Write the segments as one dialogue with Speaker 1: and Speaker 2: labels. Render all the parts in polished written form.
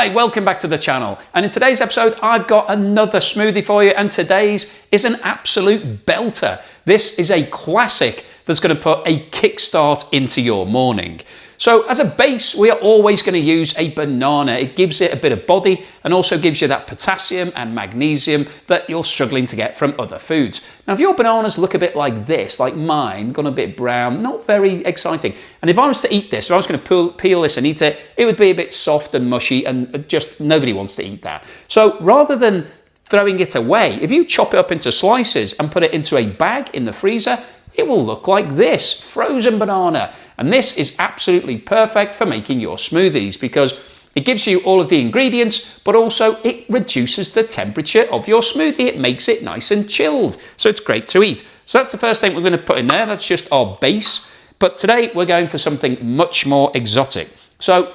Speaker 1: Hi, welcome back to the channel. And in today's episode, I've got another smoothie for you, and today's is an absolute belter. This is a classic that's going to put a kickstart into your morning. So as a base, we are always going to use a banana. It gives it a bit of body and also gives you that potassium and magnesium that you're struggling to get from other foods. Now, if your bananas look a bit like this, like mine, gone a bit brown, not very exciting. And if I was to eat this, if I was going to peel this and eat it, it would be a bit soft and mushy, and just nobody wants to eat that. So rather than throwing it away, if you chop it up into slices and put it into a bag in the freezer, it will look like this, frozen banana. And this is absolutely perfect for making your smoothies because it gives you all of the ingredients, but also it reduces the temperature of your smoothie. It makes it nice and chilled, so it's great to eat. So that's the first thing we're going to put in there. That's just our base. But today we're going for something much more exotic. So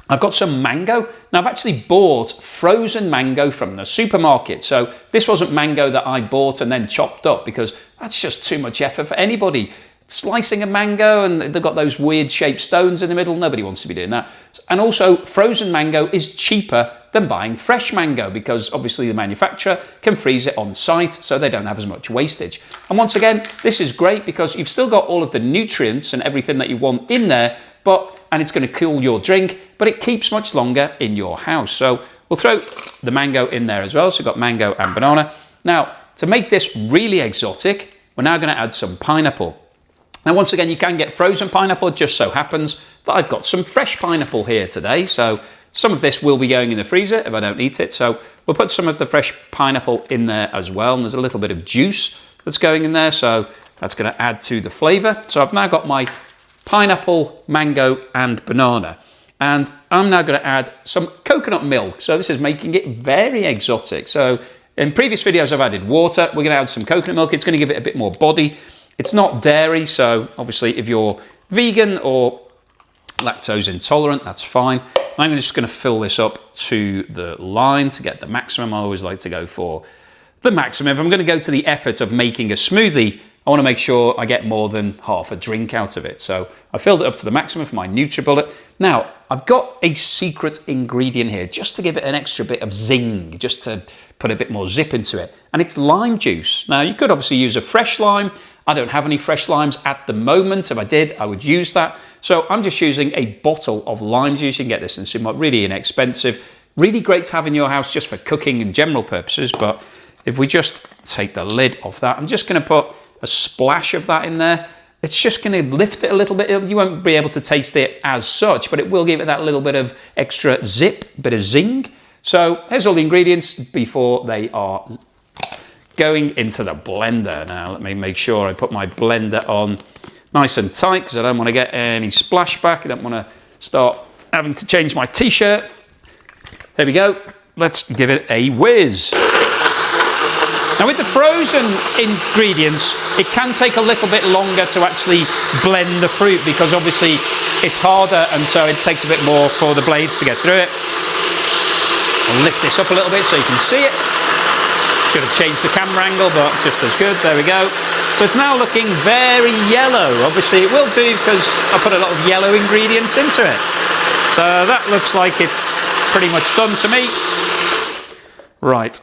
Speaker 1: I've got some mango. Now I've actually bought frozen mango from the supermarket. So this wasn't mango that I bought and then chopped up because that's just too much effort for anybody. Slicing a mango and they've got those weird shaped stones in the middle, nobody wants to be doing that. And also frozen mango is cheaper than buying fresh mango because obviously the manufacturer can freeze it on site so they don't have as much wastage. And once again, this is great because you've still got all of the nutrients and everything that you want in there, and it's going to cool your drink, but it keeps much longer in your house. So we'll throw the mango in there as well. So we've got mango and banana. Now, to make this really exotic, we're now going to add some pineapple. Now, once again, you can get frozen pineapple. It just so happens that I've got some fresh pineapple here today. So some of this will be going in the freezer if I don't eat it. So we'll put some of the fresh pineapple in there as well. And there's a little bit of juice that's going in there. So that's going to add to the flavor. So I've now got my pineapple, mango, and banana. And I'm now going to add some coconut milk. So this is making it very exotic. So in previous videos, I've added water. We're going to add some coconut milk. It's going to give it a bit more body. It's not dairy, so obviously if you're vegan or lactose intolerant, that's fine. I'm just going to fill this up to the line to get the maximum. I always like to go for the maximum. If I'm going to go to the effort of making a smoothie, I want to make sure I get more than half a drink out of it. So I filled it up to the maximum for my NutriBullet. Now, I've got a secret ingredient here just to give it an extra bit of zing, just to put a bit more zip into it. And it's lime juice. Now, you could obviously use a fresh lime. I don't have any fresh limes at the moment. If I did, I would use that. So I'm just using a bottle of lime juice. You can get this in the supermarket, really inexpensive. Really great to have in your house just for cooking and general purposes. But if we just take the lid off that, I'm just going to put a splash of that in there. It's just going to lift it a little bit. You won't be able to taste it as such, but it will give it that little bit of extra zip, bit of zing. So here's all the ingredients before they are going into the blender. Now let me make sure I put my blender on nice and tight because I don't want to get any splashback. I don't want to start having to change my t-shirt. There we go. Let's give it a whiz. Now with the frozen ingredients, it can take a little bit longer to actually blend the fruit because obviously it's harder and so it takes a bit more for the blades to get through it. I'll lift this up a little bit so you can see it. Should have changed the camera angle, but just as good. There we go. So it's now looking very yellow. Obviously it will do because I put a lot of yellow ingredients into it. So that looks like it's pretty much done to me. Right.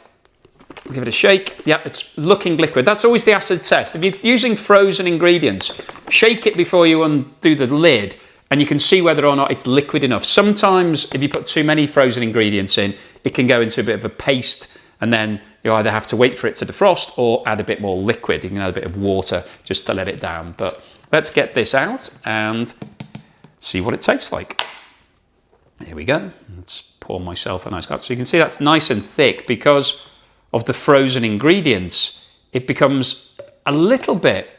Speaker 1: Give it a shake. Yeah, it's looking liquid. That's always the acid test. If you're using frozen ingredients, shake it before you undo the lid and you can see whether or not it's liquid enough. Sometimes if you put too many frozen ingredients in, it can go into a bit of a paste and then you either have to wait for it to defrost or add a bit more liquid. You can add a bit of water just to let it down. But let's get this out and see what it tastes like. Here we go. Let's pour myself a nice cup. So you can see that's nice and thick because of the frozen ingredients. It becomes a little bit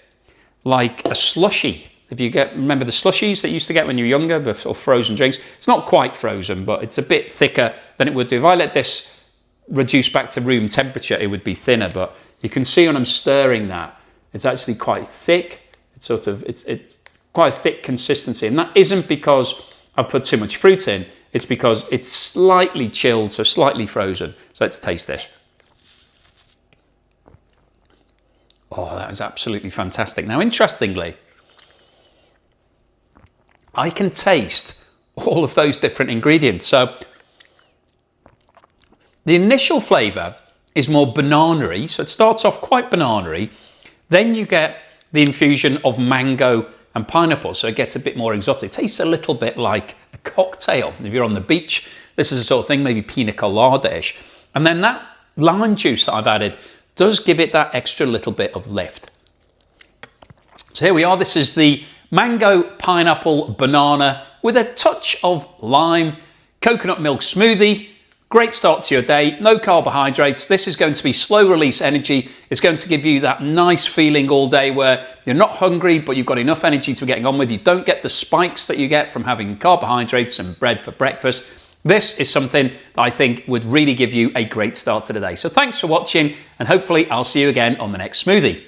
Speaker 1: like a slushy. If you remember the slushies that you used to get when you were younger, or frozen drinks, it's not quite frozen, but it's a bit thicker than it would do. If I let this reduce back to room temperature, it would be thinner, but you can see when I'm stirring that, it's actually quite thick. It's quite a thick consistency, and that isn't because I've put too much fruit in, it's because it's slightly chilled, so slightly frozen. So let's taste this. Oh, that is absolutely fantastic. Now, interestingly, I can taste all of those different ingredients. So The initial flavour is more banana-y, so it starts off quite banana-y. Then you get the infusion of mango and pineapple, so it gets a bit more exotic. It tastes a little bit like a cocktail. If you're on the beach, this is the sort of thing, maybe pina colada-ish. And then that lime juice that I've added does give it that extra little bit of lift. So here we are. This is the mango, pineapple, banana with a touch of lime, coconut milk smoothie. Great start to your day, no carbohydrates. This is going to be slow release energy. It's going to give you that nice feeling all day where you're not hungry, but you've got enough energy to be getting on with. You don't get the spikes that you get from having carbohydrates and bread for breakfast. This is something that I think would really give you a great start to the day. So thanks for watching, and hopefully I'll see you again on the next smoothie.